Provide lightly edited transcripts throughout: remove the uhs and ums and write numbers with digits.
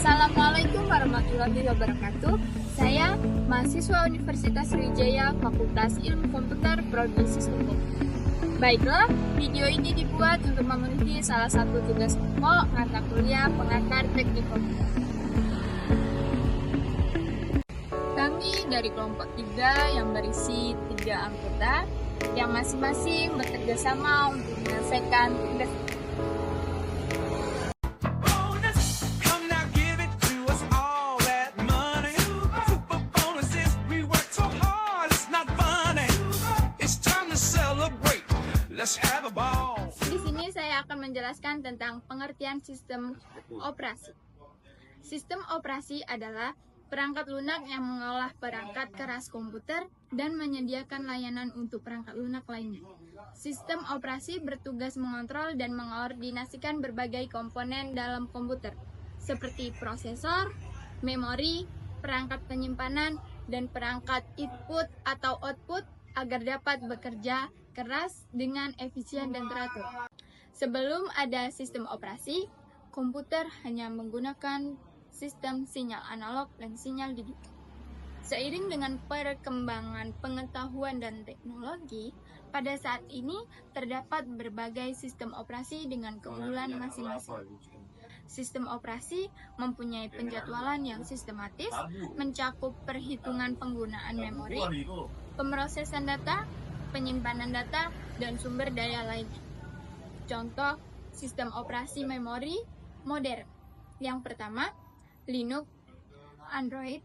Assalamualaikum warahmatullahi wabarakatuh. Saya mahasiswa Universitas Sriwijaya Fakultas Ilmu Komputer Prodi Sistem Komputer. Baiklah, video ini dibuat untuk memenuhi salah satu tugas pokok mata kuliah Pengakar Teknik Komputer. Kami dari kelompok 3 yang berisi 3 anggota yang masing-masing bekerja sama untuk menyelesaikan tugas. Di sini saya akan menjelaskan tentang pengertian sistem operasi. Sistem operasi adalah perangkat lunak yang mengolah perangkat keras komputer dan menyediakan layanan untuk perangkat lunak lainnya. Sistem operasi bertugas mengontrol dan mengkoordinasikan berbagai komponen dalam komputer, seperti prosesor, memori, perangkat penyimpanan, dan perangkat input atau output agar dapat bekerja keras dengan efisien dan teratur. Sebelum ada sistem operasi, komputer hanya menggunakan sistem sinyal analog dan sinyal digital. Seiring dengan perkembangan pengetahuan dan teknologi, pada saat ini terdapat berbagai sistem operasi dengan keunggulan masing-masing. Sistem operasi mempunyai penjadwalan yang sistematis, mencakup perhitungan penggunaan memori, pemrosesan data, penyimpanan data, dan sumber daya lainnya. Contoh sistem operasi memori modern. Yang pertama, Linux, Android,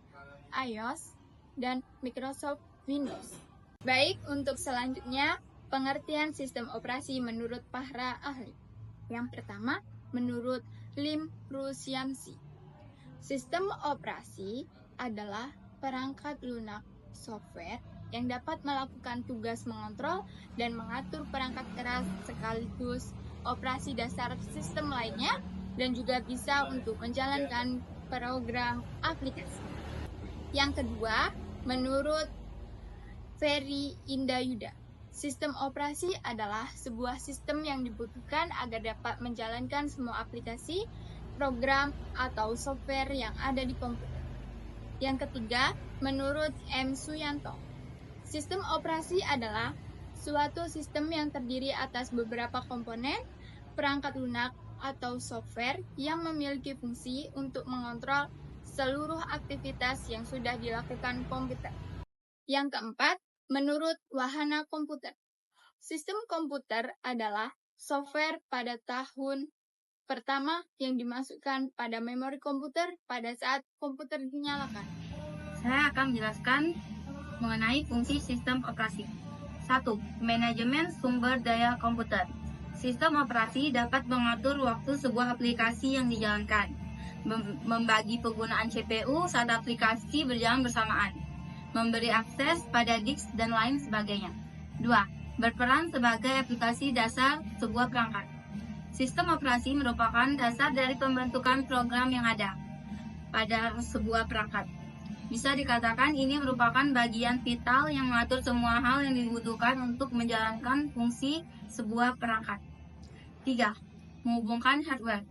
iOS, dan Microsoft Windows. Baik, untuk selanjutnya, pengertian sistem operasi menurut para ahli. Yang pertama, menurut Lim Rusciansi, sistem operasi adalah perangkat lunak software yang dapat melakukan tugas mengontrol dan mengatur perangkat keras sekaligus operasi dasar sistem lainnya, dan juga bisa untuk menjalankan program aplikasi. Yang kedua, menurut Ferry Indayuda, sistem operasi adalah sebuah sistem yang dibutuhkan agar dapat menjalankan semua aplikasi, program, atau software yang ada di komputer. Yang ketiga, menurut M. Suyanto, sistem operasi adalah suatu sistem yang terdiri atas beberapa komponen, perangkat lunak atau software yang memiliki fungsi untuk mengontrol seluruh aktivitas yang sudah dilakukan komputer. Yang keempat, menurut Wahana Komputer, sistem komputer adalah software pada tahun pertama yang dimasukkan pada memori komputer pada saat komputer dinyalakan. Saya akan menjelaskan mengenai fungsi sistem operasi. 1. Manajemen sumber daya komputer. Sistem operasi dapat mengatur waktu sebuah aplikasi yang dijalankan, membagi penggunaan CPU saat aplikasi berjalan bersamaan, memberi akses pada disk dan lain sebagainya. 2. Berperan sebagai aplikasi dasar sebuah perangkat. Sistem operasi merupakan dasar dari pembentukan program yang ada pada sebuah perangkat. Bisa dikatakan ini merupakan bagian vital yang mengatur semua hal yang dibutuhkan untuk menjalankan fungsi sebuah perangkat. 3. Menghubungkan hardware.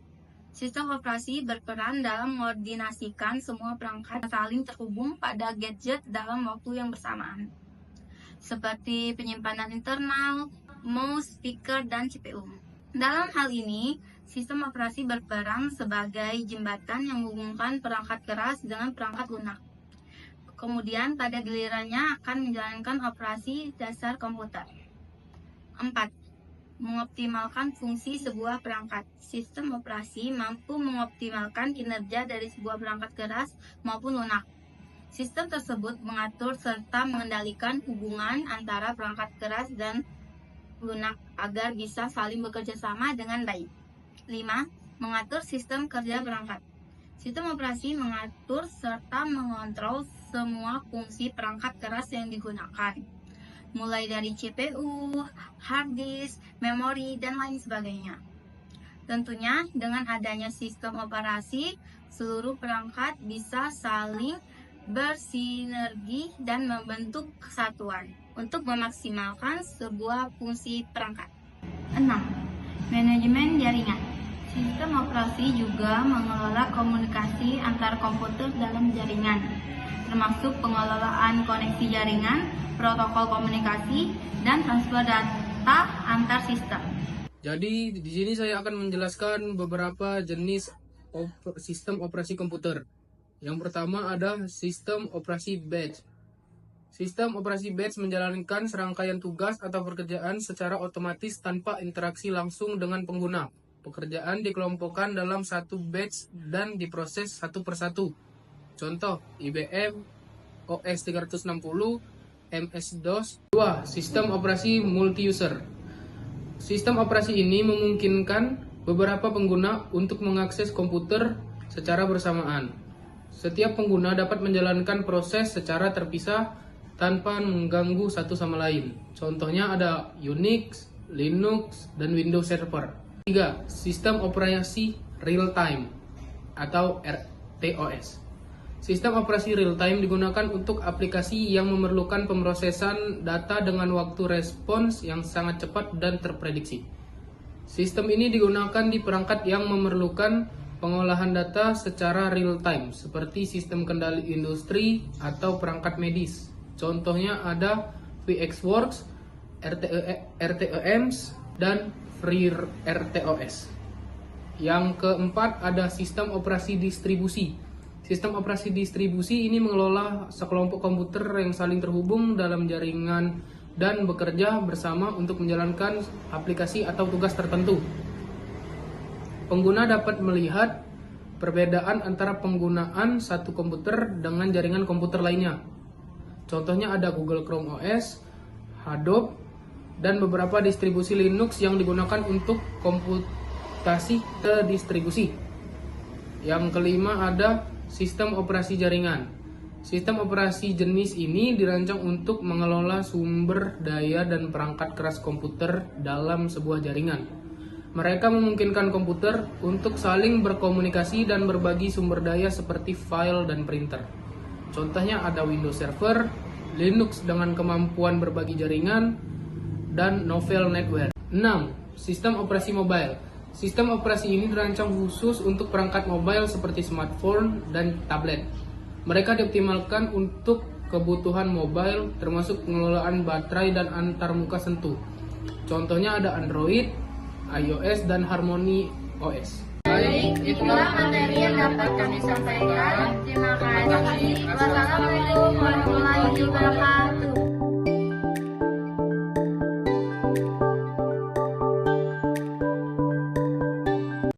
Sistem operasi berperan dalam mengkoordinasikan semua perangkat yang saling terhubung pada gadget dalam waktu yang bersamaan, seperti penyimpanan internal, mouse, speaker, dan CPU. Dalam hal ini, sistem operasi berperan sebagai jembatan yang menghubungkan perangkat keras dengan perangkat lunak. Kemudian pada gilirannya akan menjalankan operasi dasar komputer. 4. Mengoptimalkan fungsi sebuah perangkat. Sistem operasi mampu mengoptimalkan kinerja dari sebuah perangkat keras maupun lunak. Sistem tersebut mengatur serta mengendalikan hubungan antara perangkat keras dan lunak agar bisa saling bekerja sama dengan baik. 5. Mengatur sistem kerja perangkat. Sistem operasi mengatur serta mengontrol semua fungsi perangkat keras yang digunakan, mulai dari CPU, hard disk, memori, dan lain sebagainya. Tentunya dengan adanya sistem operasi, seluruh perangkat bisa saling bersinergi dan membentuk kesatuan untuk memaksimalkan sebuah fungsi perangkat. 6. Manajemen jaringan. Sistem operasi juga mengelola komunikasi antar komputer dalam jaringan, termasuk pengelolaan koneksi jaringan, protokol komunikasi, dan transfer data antar sistem. Jadi di sini saya akan menjelaskan beberapa jenis sistem operasi komputer. Yang pertama ada sistem operasi batch. Sistem operasi batch menjalankan serangkaian tugas atau pekerjaan secara otomatis tanpa interaksi langsung dengan pengguna. Pekerjaan dikelompokkan dalam satu batch dan diproses satu persatu. Contoh IBM OS 360, MS-DOS. 2. Sistem operasi multi-user. Sistem operasi ini memungkinkan beberapa pengguna untuk mengakses komputer secara bersamaan. Setiap pengguna dapat menjalankan proses secara terpisah tanpa mengganggu satu sama lain. Contohnya ada Unix, Linux, dan Windows Server. 3. Sistem operasi real-time atau RTOS. Sistem operasi real-time digunakan untuk aplikasi yang memerlukan pemrosesan data dengan waktu respons yang sangat cepat dan terprediksi. Sistem ini digunakan di perangkat yang memerlukan pengolahan data secara real-time, seperti sistem kendali industri atau perangkat medis. Contohnya ada VxWorks, RTEMS, dan FreeRTOS. Yang keempat ada sistem operasi distribusi. Sistem operasi distribusi ini mengelola sekelompok komputer yang saling terhubung dalam jaringan dan bekerja bersama untuk menjalankan aplikasi atau tugas tertentu. Pengguna dapat melihat perbedaan antara penggunaan satu komputer dengan jaringan komputer lainnya. Contohnya ada Google Chrome OS, Hadoop, dan beberapa distribusi Linux yang digunakan untuk komputasi terdistribusi. Yang kelima ada sistem operasi jaringan. Sistem operasi jenis ini dirancang untuk mengelola sumber daya dan perangkat keras komputer dalam sebuah jaringan. Mereka memungkinkan komputer untuk saling berkomunikasi dan berbagi sumber daya seperti file dan printer. Contohnya ada Windows Server, Linux dengan kemampuan berbagi jaringan, dan novel network. 6. Sistem operasi mobile. Sistem operasi ini dirancang khusus untuk perangkat mobile seperti smartphone dan tablet. Mereka dioptimalkan untuk kebutuhan mobile, termasuk pengelolaan baterai dan antarmuka sentuh. Contohnya ada Android, iOS, dan Harmony OS. Baik, itulah materi yang dapat kami sampaikan. Terima kasih. Wassalamualaikum warahmatullahi wabarakatuh.